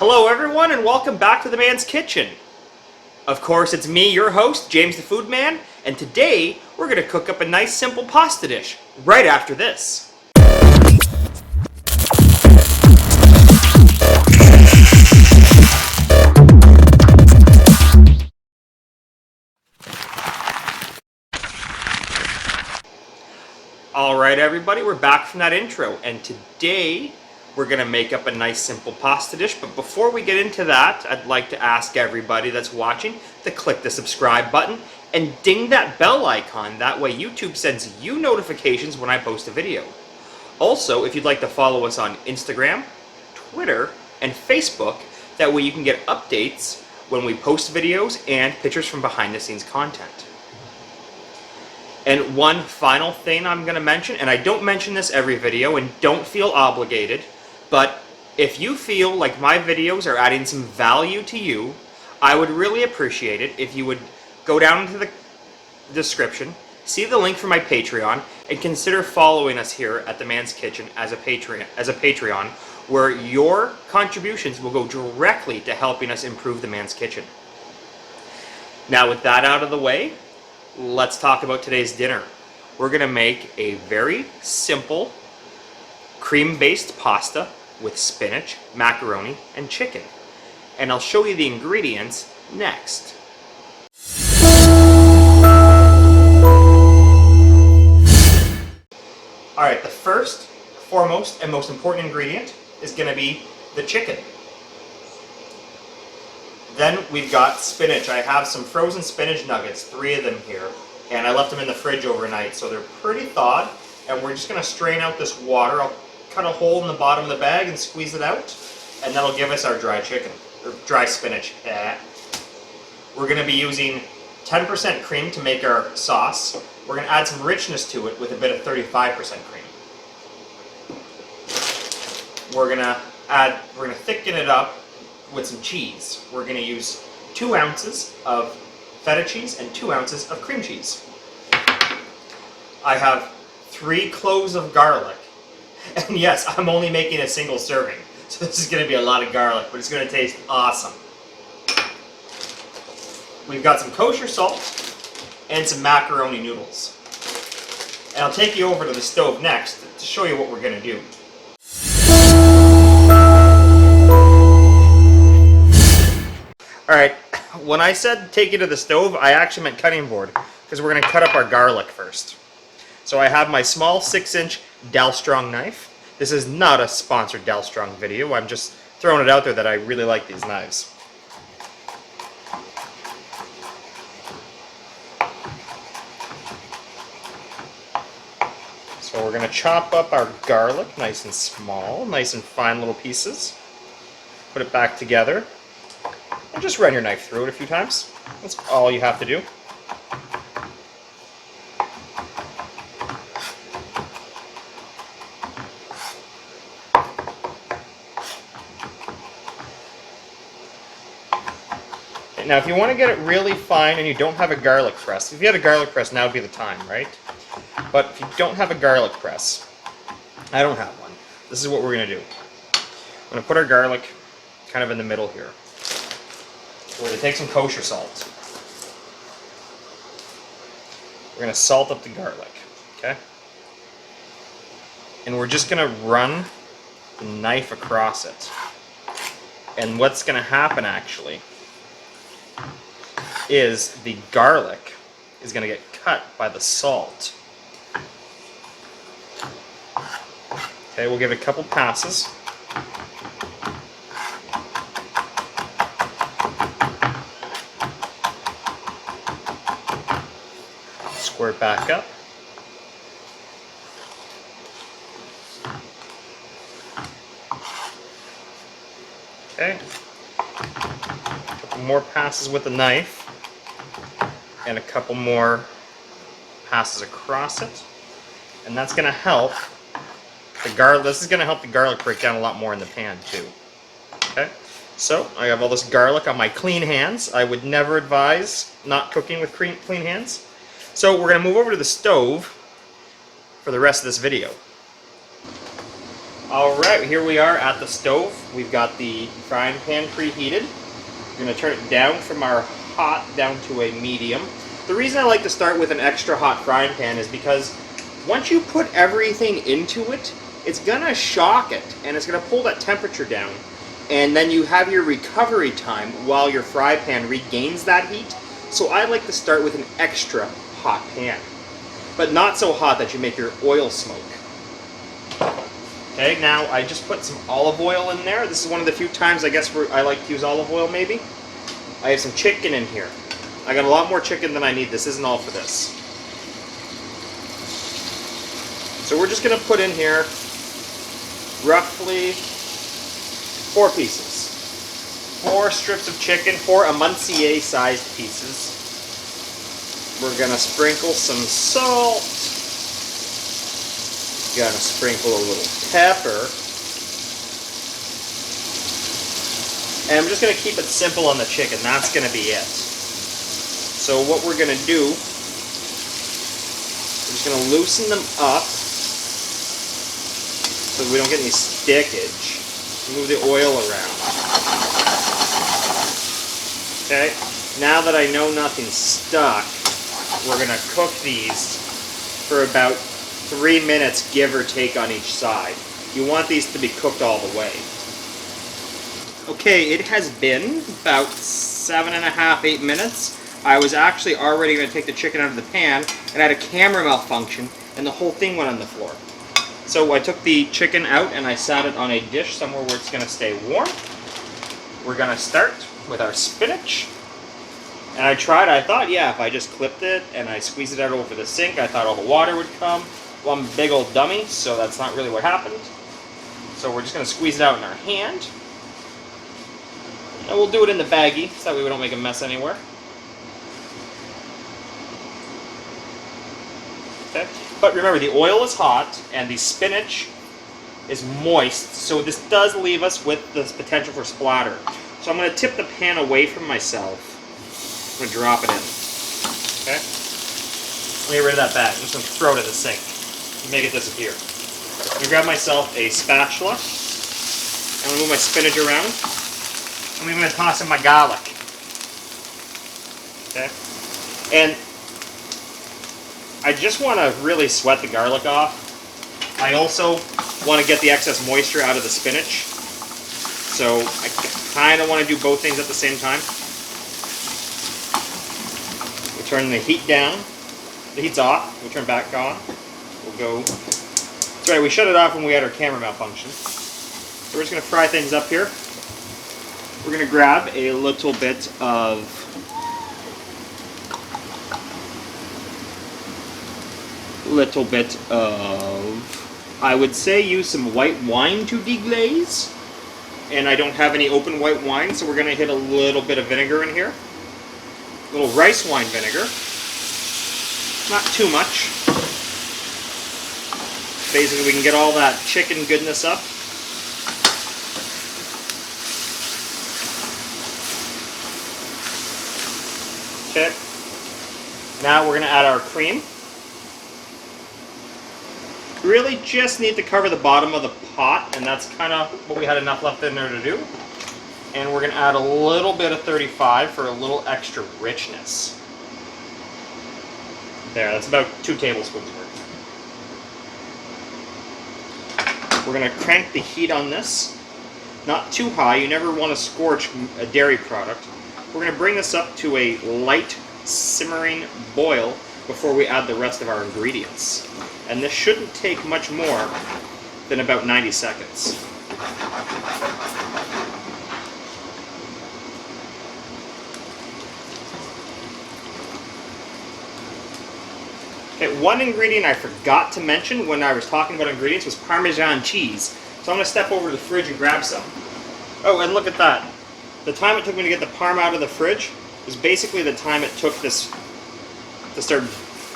Hello everyone and welcome back to The Man's Kitchen. Of course it's me, your host, James the Food Man, and today we're going to cook up a nice simple pasta dish right after this. Alright everybody, we're back from that intro, and today we're going to make up a nice simple pasta dish. But before we get into that, I'd like to ask everybody that's watching to click the subscribe button and ding that bell icon. That way YouTube sends you notifications when I post a video. Also, if you'd like to follow us on Instagram, Twitter, and Facebook, that way you can get updates when we post videos and pictures from behind the scenes content. And one final thing I'm going to mention, and I don't mention this every video and don't feel obligated, but if you feel like my videos are adding some value to you, I would really appreciate it if you would go down into the description, see the link for my Patreon, and consider following us here at The Man's Kitchen as a Patreon, where your contributions will go directly to helping us improve The Man's Kitchen. Now with that out of the way, let's talk about today's dinner. We're going to make a very simple cream-based pasta with spinach, macaroni, and chicken. And I'll show you the ingredients next. Alright, the first, foremost, and most important ingredient is going to be the chicken. Then we've got spinach. I have some frozen spinach nuggets, 3 of them here, and I left them in the fridge overnight, so they're pretty thawed. And we're just going to strain out this water. I'll cut a hole in the bottom of the bag and squeeze it out, and that'll give us our dry chicken, or dry spinach. We're going to be using 10% cream to make our sauce. We're going to add some richness to it with a bit of 35% cream. We're going to thicken it up with some cheese. We're going to use 2 ounces of feta cheese and 2 ounces of cream cheese. I have 3 cloves of garlic. And yes, I'm only making a single serving. So this is going to be a lot of garlic, but it's going to taste awesome. We've got some kosher salt and some macaroni noodles. And I'll take you over to the stove next to show you what we're going to do. Alright, when I said take it to the stove, I actually meant cutting board, because we're going to cut up our garlic first. So I have my small 6-inch Dalstrong knife. This is not a sponsored Dalstrong video, I'm just throwing it out there that I really like these knives. So we're going to chop up our garlic nice and small, nice and fine little pieces. Put it back together. And just run your knife through it a few times. That's all you have to do. Now if you want to get it really fine and you don't have a garlic press, if you had a garlic press, now would be the time, right? But if you don't have a garlic press, I don't have one. This is what we're going to do. I'm going to put our garlic kind of in the middle here. We're going to take some kosher salt. We're going to salt up the garlic, okay? And we're just going to run the knife across it. And what's going to happen actually is the garlic is going to get cut by the salt. Okay, we'll give it a couple passes. Square it back up. Okay. A couple more passes with the knife. And a couple more passes across it. And that's going to help the garlic. This is going to help the garlic break down a lot more in the pan too. Okay? So, I have all this garlic on my clean hands. I would never advise not cooking with clean hands. So we're going to move over to the stove for the rest of this video. Alright, here we are at the stove. We've got the frying pan preheated. We're going to turn it down from our hot down to a medium. The reason I like to start with an extra hot frying pan is because once you put everything into it, it's going to shock it and it's going to pull that temperature down. And then you have your recovery time while your fry pan regains that heat. So I like to start with an extra hot pan, but not so hot that you make your oil smoke. Okay, now I just put some olive oil in there. This is one of the few times I guess where I like to use olive oil maybe. I have some chicken in here. I got a lot more chicken than I need. This isn't all for this. So we're just going to put in here roughly 4 pieces. 4 strips of chicken, 4 Amancier sized pieces. We're going to sprinkle some salt. Gonna sprinkle a little pepper. And I'm just gonna keep it simple on the chicken. That's gonna be it. So what we're gonna do, we're just gonna loosen them up so we don't get any stickage. Move the oil around. Okay, now that I know nothing's stuck, we're gonna cook these for about 3 minutes, give or take, on each side. You want these to be cooked all the way. Okay, it has been about 7.5, 8 minutes. I was actually already going to take the chicken out of the pan, and I had a camera malfunction, and the whole thing went on the floor. So I took the chicken out, and I sat it on a dish somewhere where it's going to stay warm. We're going to start with our spinach. And I thought, yeah, if I just clipped it and I squeezed it out over the sink, I thought all the water would come. Well, I'm a big old dummy, so that's not really what happened. So we're just going to squeeze it out in our hand. And we'll do it in the baggie, so that way we don't make a mess anywhere. Okay. But remember, the oil is hot, and the spinach is moist, so this does leave us with the potential for splatter. So I'm going to tip the pan away from myself. I'm going to drop it in. Okay? Let me get rid of that bag. I'm just going to throw it at the sink. Make it disappear. I'm going to grab myself a spatula. I'm going to move my spinach around. And I'm going to toss in my garlic. Okay? And I just want to really sweat the garlic off. I also want to get the excess moisture out of the spinach. So I kind of want to do both things at the same time. We turn the heat down. The heat's off. We'll turn back on. We'll go. That's right, we shut it off when we had our camera malfunction. So we're just going to fry things up here. We're going to grab a little bit of I would say use some white wine to deglaze. And I don't have any open white wine, so we're going to hit a little bit of vinegar in here. A little rice wine vinegar. Not too much. Basically, we can get all that chicken goodness up. Okay. Now we're going to add our cream. Really just need to cover the bottom of the pot, and that's kind of what we had enough left in there to do. And we're going to add a little bit of 35 for a little extra richness. There, that's about 2 tablespoons worth. We're going to crank the heat on this. Not too high, you never want to scorch a dairy product. We're going to bring this up to a light simmering boil before we add the rest of our ingredients. And this shouldn't take much more than about 90 seconds. Okay, one ingredient I forgot to mention when I was talking about ingredients was Parmesan cheese. So I'm going to step over to the fridge and grab some. Oh, and look at that. The time it took me to get the parm out of the fridge was basically the time it took this to start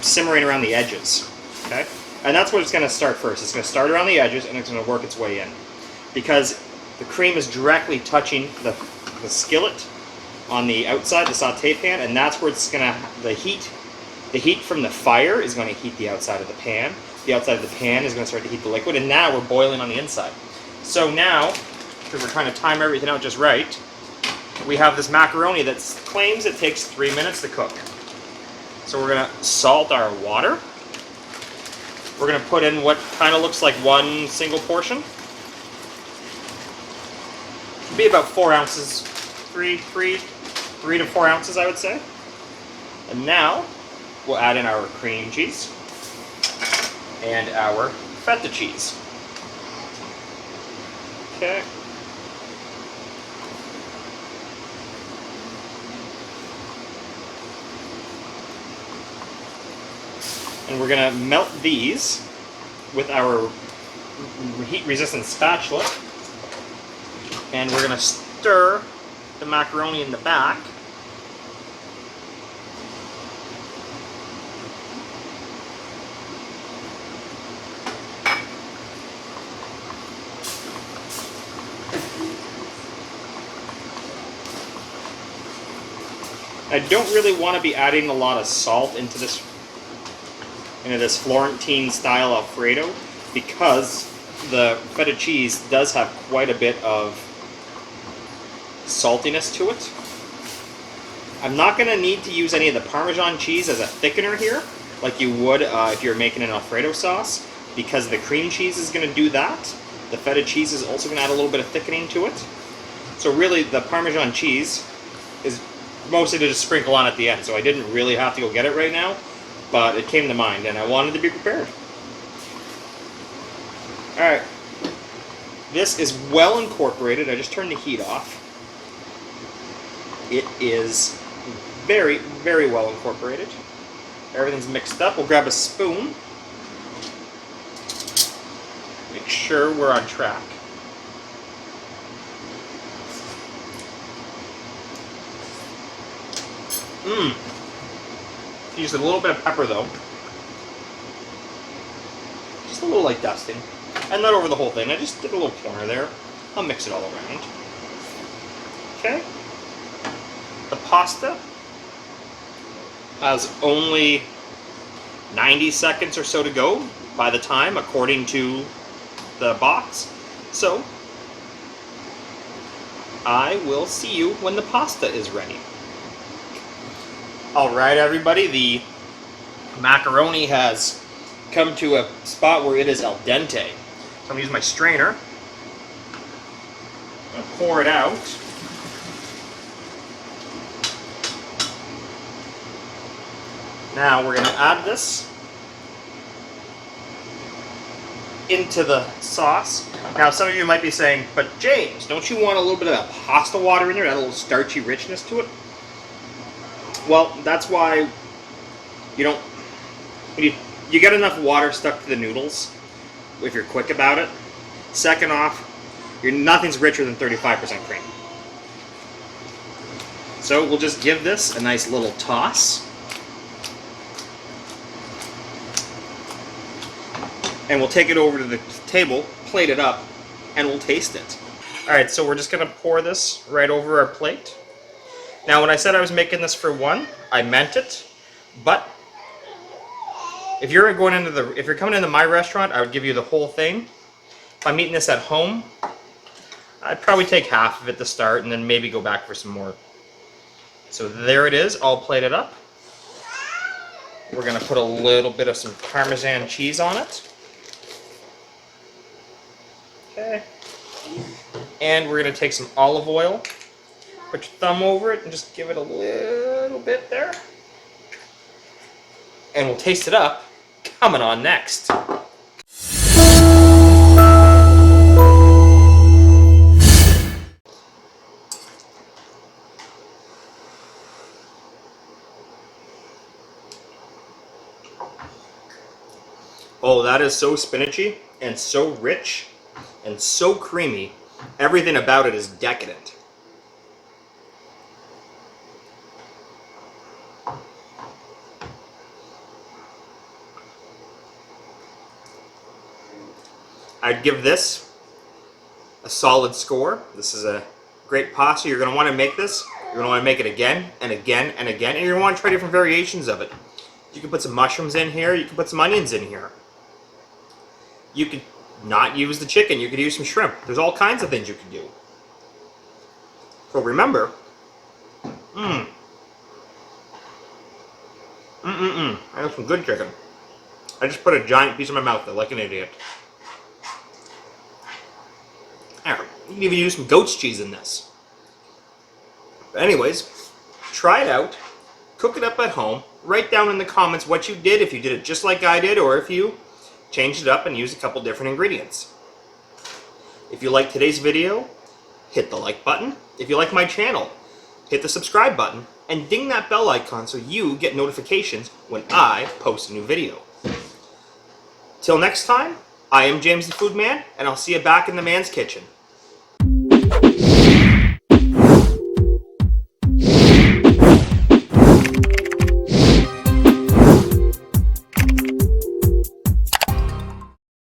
simmering around the edges. Okay? And that's what it's going to start first. It's going to start around the edges and it's going to work its way in. Because the cream is directly touching the skillet on the outside, the saute pan, and that's where it's going to, the heat from the fire is going to heat the outside of the pan, the outside of the pan is going to start to heat the liquid, and now we're boiling on the inside. So now, because we're trying to time everything out just right, we have this macaroni that claims it takes 3 minutes to cook. So we're going to salt our water. We're going to put in what kind of looks like one single portion. It'll be about 4 ounces, 3 to 4 ounces, I would say. And now we'll add in our cream cheese and our feta cheese. Okay. And we're going to melt these with our heat-resistant spatula. And we're going to stir the macaroni in the back. I don't really want to be adding a lot of salt into this Florentine style Alfredo, because the feta cheese does have quite a bit of saltiness to it. I'm not going to need to use any of the Parmesan cheese as a thickener here, like you would if you're making an Alfredo sauce, because the cream cheese is going to do that. The feta cheese is also going to add a little bit of thickening to it. So really, the Parmesan cheese is mostly to just sprinkle on at the end, so I didn't really have to go get it right now, but it came to mind and I wanted to be prepared. Alright, this is well incorporated. I just turned the heat off. It is very, very well incorporated. Everything's mixed up. We'll grab a spoon. Make sure we're on track. Use a little bit of pepper though. Just a little like dusting. And not over the whole thing. I just did a little corner there. I'll mix it all around. Okay. The pasta has only 90 seconds or so to go by the time, according to the box. So, I will see you when the pasta is ready. Alright everybody, the macaroni has come to a spot where it is al dente. So I'm going to use my strainer. I'm going to pour it out. Now we're going to add this into the sauce. Now some of you might be saying, but James, don't you want a little bit of that pasta water in there, that little starchy richness to it? Well, that's why you don't, you get enough water stuck to the noodles if you're quick about it. Second off, nothing's richer than 35% cream. So we'll just give this a nice little toss. And we'll take it over to the table, plate it up, and we'll taste it. Alright, so we're just going to pour this right over our plate. Now, when I said I was making this for one, I meant it. But if you're coming into my restaurant, I would give you the whole thing. If I'm eating this at home, I'd probably take half of it to start and then maybe go back for some more. So there it is, all plated up. We're going to put a little bit of some Parmesan cheese on it. Okay. And we're going to take some olive oil. Put your thumb over it and just give it a little bit there. And we'll taste it up. Coming on next. Oh, that is so spinachy and so rich and so creamy. Everything about it is decadent. I'd give this a solid score. This is a great pasta. You're going to want to make this. You're going to want to make it again and again and again. And you're going to want to try different variations of it. You can put some mushrooms in here. You can put some onions in here. You could not use the chicken. You could use some shrimp. There's all kinds of things you could do. So remember, I have some good chicken. I just put a giant piece in my mouth though, like an idiot. There, you can even use some goat's cheese in this. But anyways, try it out. Cook it up at home. Write down in the comments what you did, if you did it just like I did, or if you changed it up and used a couple different ingredients. If you like today's video, hit the like button. If you like my channel, hit the subscribe button and ding that bell icon so you get notifications when I post a new video. Till next time, I am James the Food Man, and I'll see you back in the man's kitchen.